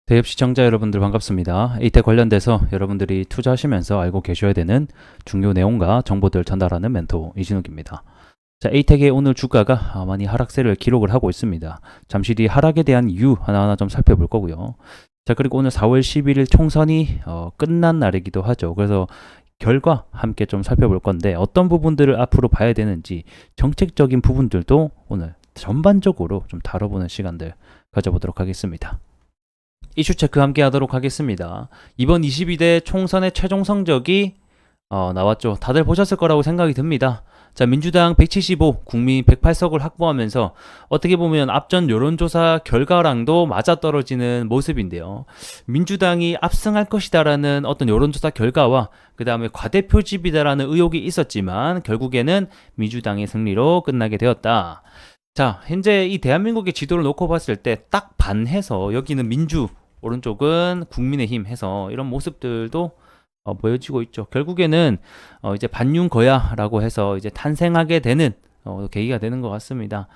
대입 시청자 여러분들 반갑습니다. 에이텍 관련돼서 여러분들이 투자하시면서 알고 계셔야 되는 중요 내용과 정보들 전달하는 멘토 이진욱입니다. 자, 에이텍의 오늘 주가가 많이 하락세를 기록을 하고 있습니다. 잠시 뒤 하락에 대한 이유 하나하나 좀 살펴볼 거고요. 자, 그리고 오늘 4월 11일 총선이 끝난 날이기도 하죠. 그래서 결과 함께 좀 살펴볼 건데 어떤 부분들을 앞으로 봐야 되는지 정책적인 부분들도 오늘 전반적으로 좀 다뤄보는 시간들 가져보도록 하겠습니다. 이슈 체크 함께 하도록 하겠습니다. 이번 22대 총선의 최종 성적이 나왔죠. 다들 보셨을 거라고 생각이 듭니다. 자, 민주당 175, 국민 108석을 확보하면서 어떻게 보면 앞전 여론조사 결과랑도 맞아떨어지는 모습인데요. 민주당이 압승할 것이다라는 어떤 여론조사 결과와 그 다음에 과대표집이다라는 의혹이 있었지만 결국에는 민주당의 승리로 끝나게 되었다. 자, 현재 이 대한민국의 지도를 놓고 봤을 때 딱 반해서 여기는 민주, 오른쪽은 국민의힘 해서 이런 모습들도 보여지고 있죠. 결국에는 이제 반윤거야라고 해서 이제 탄생하게 되는 계기가 되는 것 같습니다.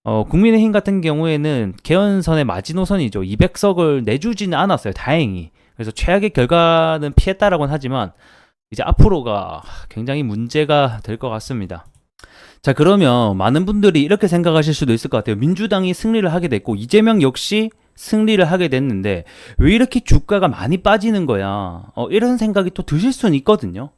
국민의힘 같은 경우에는 개헌선의 마지노선이죠. 200석을 내주지는 않았어요. 다행히. 그래서 최악의 결과는 피했다라고는 하지만 이제 앞으로가 굉장히 문제가 될 것 같습니다. 자, 그러면 많은 분들이 이렇게 생각하실 수도 있을 것 같아요. 민주당이 승리를 하게 됐고 이재명 역시 승리를 하게 됐는데 왜 이렇게 주가가 많이 빠지는 거야? 이런 생각이 또 드실 수는 있거든요.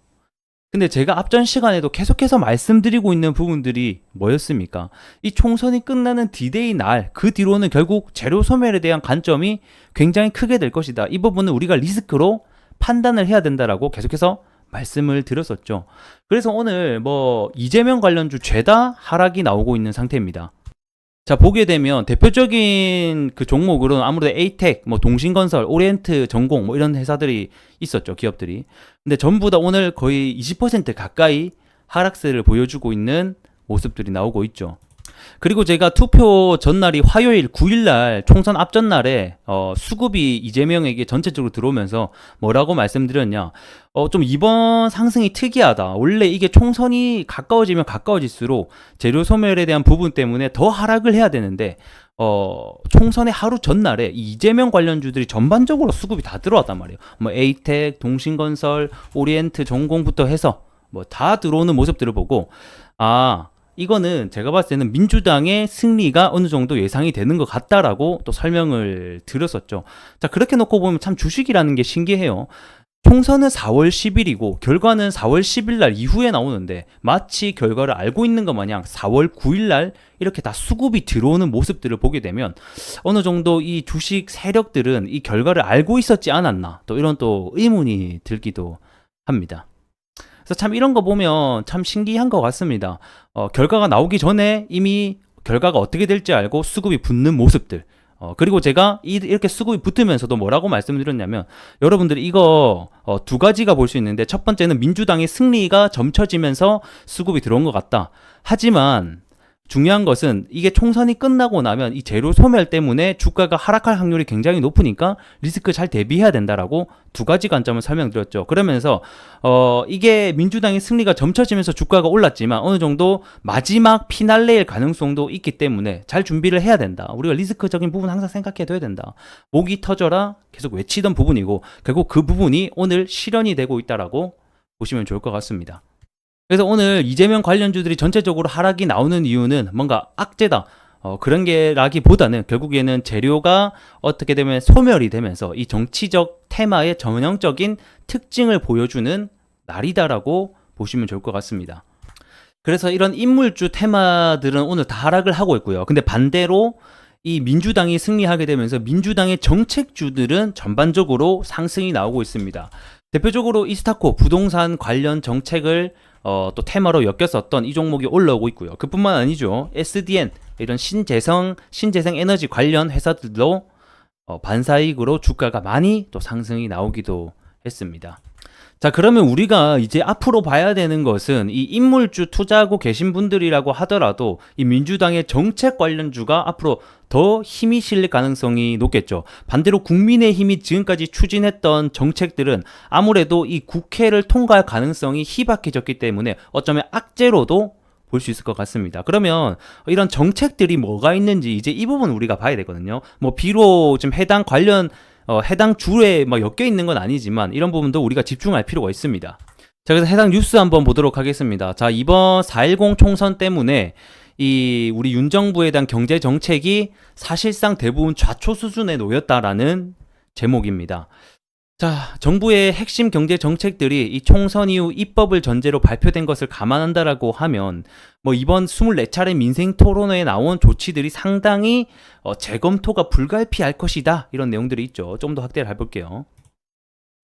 근데 제가 앞전 시간에도 계속해서 말씀드리고 있는 부분들이 뭐였습니까? 이 총선이 끝나는 D-Day 날, 그 뒤로는 결국 재료 소멸에 대한 관점이 굉장히 크게 될 것이다. 이 부분은 우리가 리스크로 판단을 해야 된다라고 계속해서 말씀을 드렸었죠. 그래서 오늘 이재명 관련주 죄다 하락이 나오고 있는 상태입니다. 자, 보게 되면 대표적인 그 종목으로는 아무래도 에이텍, 동신건설, 오리엔트 전공 이런 회사들이 있었죠. 기업들이. 근데 전부 다 오늘 거의 20% 가까이 하락세를 보여주고 있는 모습들이 나오고 있죠. 그리고 제가 투표 전날이 화요일 9일날 총선 앞전날에 수급이 이재명에게 전체적으로 들어오면서 뭐라고 말씀드렸냐, 좀 이번 상승이 특이하다. 원래 이게 총선이 가까워지면 가까워질수록 재료 소멸에 대한 부분 때문에 더 하락을 해야 되는데 총선의 하루 전날에 이재명 관련주들이 전반적으로 수급이 다 들어왔단 말이에요. 에이텍, 동신건설, 오리엔트 전공부터 해서 다 들어오는 모습들을 보고 이거는 제가 봤을 때는 민주당의 승리가 어느 정도 예상이 되는 것 같다라고 또 설명을 드렸었죠. 자, 그렇게 놓고 보면 참 주식이라는 게 신기해요. 총선은 4월 10일이고 결과는 4월 10일 날 이후에 나오는데 마치 결과를 알고 있는 것 마냥 4월 9일 날 이렇게 다 수급이 들어오는 모습들을 보게 되면 어느 정도 이 주식 세력들은 이 결과를 알고 있었지 않았나, 또 이런 또 의문이 들기도 합니다. 그래서 참 이런 거 보면 참 신기한 것 같습니다. 결과가 나오기 전에 이미 결과가 어떻게 될지 알고 수급이 붙는 모습들. 그리고 제가 이렇게 수급이 붙으면서도 뭐라고 말씀드렸냐면, 여러분들이 이거 두 가지가 볼 수 있는데, 첫 번째는 민주당의 승리가 점쳐지면서 수급이 들어온 것 같다. 하지만 중요한 것은 이게 총선이 끝나고 나면 이 재료 소멸 때문에 주가가 하락할 확률이 굉장히 높으니까 리스크 잘 대비해야 된다라고 두 가지 관점을 설명드렸죠. 그러면서 이게 민주당의 승리가 점쳐지면서 주가가 올랐지만 어느 정도 마지막 피날레일 가능성도 있기 때문에 잘 준비를 해야 된다. 우리가 리스크적인 부분 항상 생각해둬야 된다. 목이 터져라 계속 외치던 부분이고 결국 그 부분이 오늘 실현이 되고 있다라고 보시면 좋을 것 같습니다. 그래서 오늘 이재명 관련주들이 전체적으로 하락이 나오는 이유는 뭔가 악재다, 그런 게라기보다는 결국에는 재료가 어떻게 되면 소멸이 되면서 이 정치적 테마의 전형적인 특징을 보여주는 날이다라고 보시면 좋을 것 같습니다. 그래서 이런 인물주 테마들은 오늘 다 하락을 하고 있고요. 근데 반대로 이 민주당이 승리하게 되면서 민주당의 정책주들은 전반적으로 상승이 나오고 있습니다. 대표적으로 이스타코 부동산 관련 정책을 또 테마로 엮였었던 이 종목이 올라오고 있고요. 그뿐만 아니죠. SDN 이런 신재생 에너지 관련 회사들도 반사이익으로 주가가 많이 또 상승이 나오기도 했습니다. 자, 그러면 우리가 이제 앞으로 봐야 되는 것은 이 인물주 투자하고 계신 분들이라고 하더라도 이 민주당의 정책 관련주가 앞으로 더 힘이 실릴 가능성이 높겠죠. 반대로 국민의힘이 지금까지 추진했던 정책들은 아무래도 이 국회를 통과할 가능성이 희박해졌기 때문에 어쩌면 악재로도 볼 수 있을 것 같습니다. 그러면 이런 정책들이 뭐가 있는지 이제 이 부분 우리가 봐야 되거든요. 비록 지금 해당 관련 해당 주에 막 엮여 있는 건 아니지만 이런 부분도 우리가 집중할 필요가 있습니다. 자, 그래서 해당 뉴스 한번 보도록 하겠습니다. 자, 이번 4.10 총선 때문에 우리 윤 정부에 대한 경제 정책이 사실상 대부분 좌초 수준에 놓였다라는 제목입니다. 자, 정부의 핵심 경제 정책들이 이 총선 이후 입법을 전제로 발표된 것을 감안한다라고 하면 뭐 이번 24차례 민생 토론회에 나온 조치들이 상당히 재검토가 불가피할 것이다, 이런 내용들이 있죠. 좀 더 확대를 해볼게요.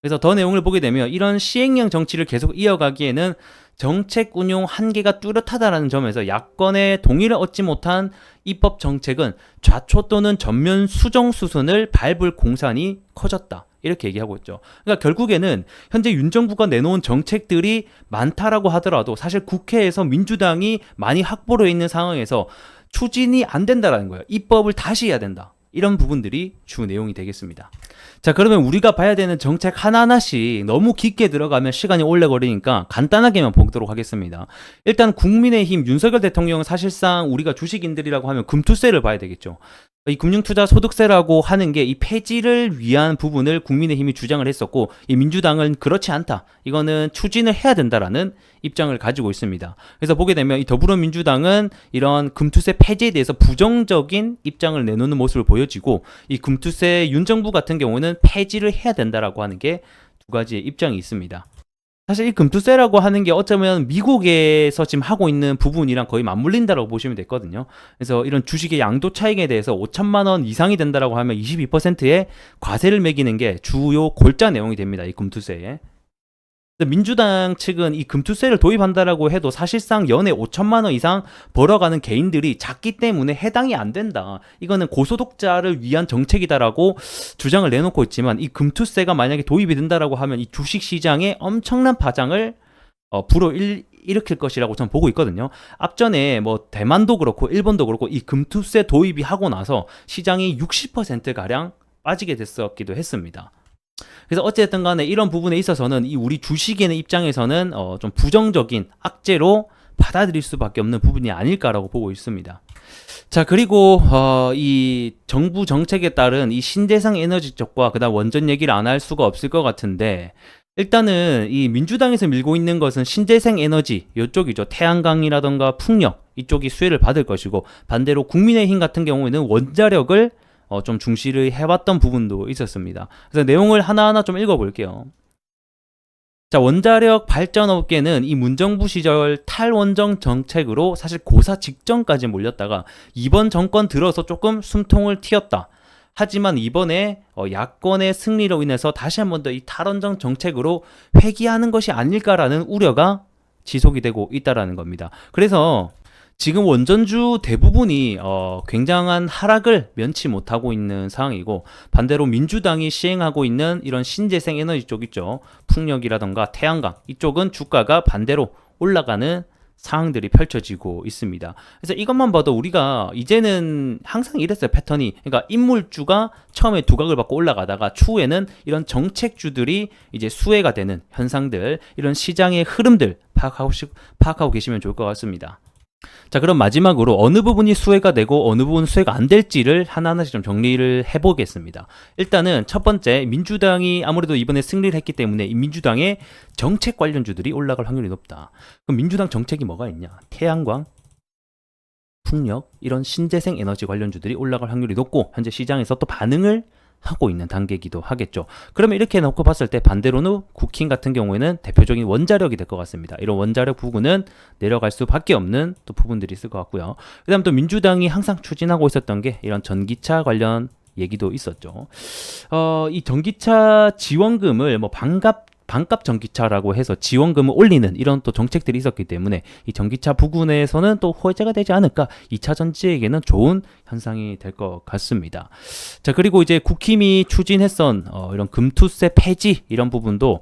그래서 더 내용을 보게 되면 이런 시행령 정치를 계속 이어가기에는 정책 운용 한계가 뚜렷하다는 점에서 야권의 동의를 얻지 못한 입법 정책은 좌초 또는 전면 수정 수순을 밟을 공산이 커졌다, 이렇게 얘기하고 있죠. 그러니까 결국에는 현재 윤 정부가 내놓은 정책들이 많다라고 하더라도 사실 국회에서 민주당이 많이 확보로 있는 상황에서 추진이 안 된다라는 거예요. 입법을 다시 해야 된다, 이런 부분들이 주 내용이 되겠습니다. 자, 그러면 우리가 봐야 되는 정책 하나하나씩 너무 깊게 들어가면 시간이 오래 걸리니까 간단하게만 보도록 하겠습니다. 일단 국민의힘 윤석열 대통령은 사실상 우리가 주식인들이라고 하면 금투세를 봐야 되겠죠. 이 금융투자소득세라고 하는 게 이 폐지를 위한 부분을 국민의힘이 주장을 했었고, 이 민주당은 그렇지 않다, 이거는 추진을 해야 된다라는 입장을 가지고 있습니다. 그래서 보게 되면 이 더불어민주당은 이런 금투세 폐지에 대해서 부정적인 입장을 내놓는 모습을 보여지고, 이 금투세 윤 정부 같은 경우는 폐지를 해야 된다라고 하는 게 두 가지의 입장이 있습니다. 사실 이 금투세라고 하는 게 어쩌면 미국에서 지금 하고 있는 부분이랑 거의 맞물린다라고 보시면 되거든요. 그래서 이런 주식의 양도 차익에 대해서 5천만 원 이상이 된다라고 하면 22%의 과세를 매기는 게 주요 골자 내용이 됩니다, 이 금투세에. 민주당 측은 이 금투세를 도입한다라고 해도 사실상 연에 5천만 원 이상 벌어가는 개인들이 작기 때문에 해당이 안 된다, 이거는 고소득자를 위한 정책이다라고 주장을 내놓고 있지만, 이 금투세가 만약에 도입이 된다라고 하면 이 주식시장에 엄청난 파장을 불어일으킬 것이라고 저는 보고 있거든요. 앞전에 뭐 대만도 그렇고 일본도 그렇고 이 금투세 도입이 하고 나서 시장이 60%가량 빠지게 됐었기도 했습니다. 그래서 어쨌든 간에 이런 부분에 있어서는 이 우리 주식인의 입장에서는 좀 부정적인 악재로 받아들일 수밖에 없는 부분이 아닐까라고 보고 있습니다. 자, 그리고 이 정부 정책에 따른 이 신재생 에너지 쪽과 그다음 원전 얘기를 안 할 수가 없을 것 같은데, 일단은 이 민주당에서 밀고 있는 것은 신재생 에너지 이쪽이죠. 태양광이라던가 풍력 이쪽이 수혜를 받을 것이고, 반대로 국민의힘 같은 경우에는 원자력을 좀 중시를 해왔던 부분도 있었습니다. 그래서 내용을 하나하나 좀 읽어볼게요. 자, 원자력 발전업계는 이 문정부 시절 탈원전 정책으로 사실 고사 직전까지 몰렸다가 이번 정권 들어서 조금 숨통을 틔었다. 하지만 이번에 야권의 승리로 인해서 다시 한 번 더 이 탈원전 정책으로 회귀하는 것이 아닐까라는 우려가 지속이 되고 있다라는 겁니다. 그래서 지금 원전주 대부분이 굉장한 하락을 면치 못하고 있는 상황이고, 반대로 민주당이 시행하고 있는 이런 신재생 에너지 쪽 있죠. 풍력이라던가 태양광 이쪽은 주가가 반대로 올라가는 상황들이 펼쳐지고 있습니다. 그래서 이것만 봐도 우리가 이제는 항상 이랬어요, 패턴이. 그러니까 인물주가 처음에 두각을 받고 올라가다가 추후에는 이런 정책주들이 이제 수혜가 되는 현상들, 이런 시장의 흐름들 파악하고 계시면 좋을 것 같습니다. 자, 그럼 마지막으로 어느 부분이 수혜가 되고 어느 부분은 수혜가 안 될지를 하나하나씩 좀 정리를 해보겠습니다. 일단은 첫 번째, 민주당이 아무래도 이번에 승리를 했기 때문에 이 민주당의 정책 관련주들이 올라갈 확률이 높다. 그럼 민주당 정책이 뭐가 있냐? 태양광, 풍력, 이런 신재생 에너지 관련주들이 올라갈 확률이 높고, 현재 시장에서 또 반응을 하고 있는 단계이기도 하겠죠. 그러면 이렇게 놓고 봤을 때 반대로는 국힘 같은 경우에는 대표적인 원자력이 될 것 같습니다. 이런 원자력 부분은 내려갈 수밖에 없는 또 부분들이 있을 것 같고요. 그 다음 또 민주당이 항상 추진하고 있었던 게 이런 전기차 관련 얘기도 있었죠. 이 전기차 지원금을 뭐 반값 전기차라고 해서 지원금을 올리는 이런 또 정책들이 있었기 때문에 이 전기차 부분에서는 또 호재가 되지 않을까, 2차 전지에게는 좋은 현상이 될 것 같습니다. 자, 그리고 이제 국힘이 추진했던 이런 금투세 폐지 이런 부분도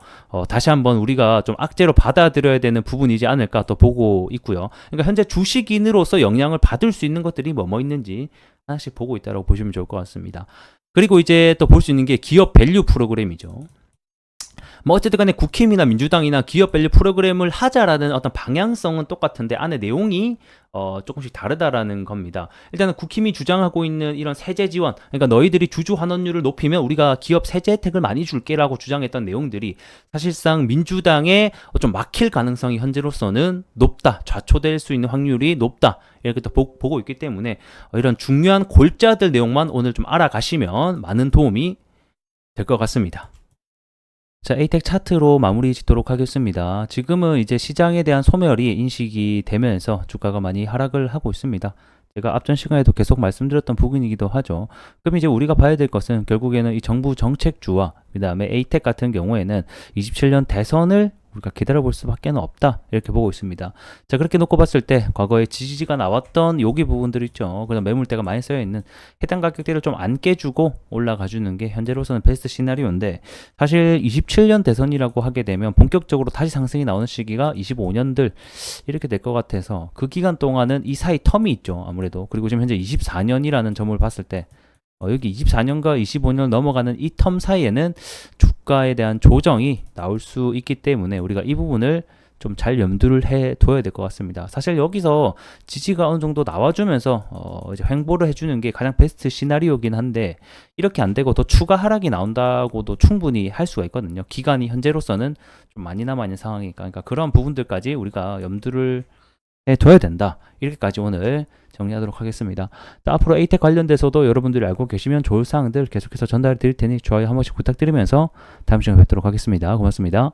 다시 한번 우리가 좀 악재로 받아들여야 되는 부분이지 않을까 또 보고 있고요. 그러니까 현재 주식인으로서 영향을 받을 수 있는 것들이 뭐 있는지 하나씩 보고 있다고 보시면 좋을 것 같습니다. 그리고 이제 또 볼 수 있는 게 기업 밸류 프로그램이죠. 뭐 어쨌든 간에 국힘이나 민주당이나 기업 밸류 프로그램을 하자라는 어떤 방향성은 똑같은데 안에 내용이 조금씩 다르다라는 겁니다. 일단은 국힘이 주장하고 있는 이런 세제 지원, 그러니까 너희들이 주주 환원율을 높이면 우리가 기업 세제 혜택을 많이 줄게라고 주장했던 내용들이 사실상 민주당에 좀 막힐 가능성이 현재로서는 높다, 좌초될 수 있는 확률이 높다, 이렇게 또 보고 있기 때문에 이런 중요한 골자들 내용만 오늘 좀 알아가시면 많은 도움이 될 것 같습니다. 자, 에이텍 차트로 마무리 짓도록 하겠습니다. 지금은 이제 시장에 대한 소멸이 인식이 되면서 주가가 많이 하락을 하고 있습니다. 제가 앞전 시간에도 계속 말씀드렸던 부분이기도 하죠. 그럼 이제 우리가 봐야 될 것은 결국에는 이 정부 정책주와 그 다음에 에이텍 같은 경우에는 27년 대선을 우리가 기다려볼 수밖에 없다, 이렇게 보고 있습니다. 자, 그렇게 놓고 봤을 때 과거에 지지가 나왔던 여기 부분들 있죠. 그다음 매물대가 많이 쌓여있는 해당 가격대를 좀 안 깨주고 올라가주는 게 현재로서는 베스트 시나리오인데, 사실 27년 대선이라고 하게 되면 본격적으로 다시 상승이 나오는 시기가 25년들 이렇게 될 것 같아서 그 기간 동안은 이 사이 텀이 있죠, 아무래도. 그리고 지금 현재 24년이라는 점을 봤을 때 여기 24년과 25년 넘어가는 이 텀 사이에는 주가에 대한 조정이 나올 수 있기 때문에 우리가 이 부분을 좀 잘 염두를 해둬야 될 것 같습니다. 사실 여기서 지지가 어느 정도 나와주면서 이제 횡보를 해주는 게 가장 베스트 시나리오긴 한데, 이렇게 안 되고 더 추가 하락이 나온다고도 충분히 할 수가 있거든요. 기간이 현재로서는 좀 많이 남아있는 상황이니까. 그러니까 그런 부분들까지 우리가 염두를 해둬야 된다, 이렇게까지 오늘 정리하도록 하겠습니다. 또 앞으로 에이텍 관련돼서도 여러분들이 알고 계시면 좋을 사항들 계속해서 전달해 드릴 테니 좋아요 한 번씩 부탁드리면서 다음 시간에 뵙도록 하겠습니다. 고맙습니다.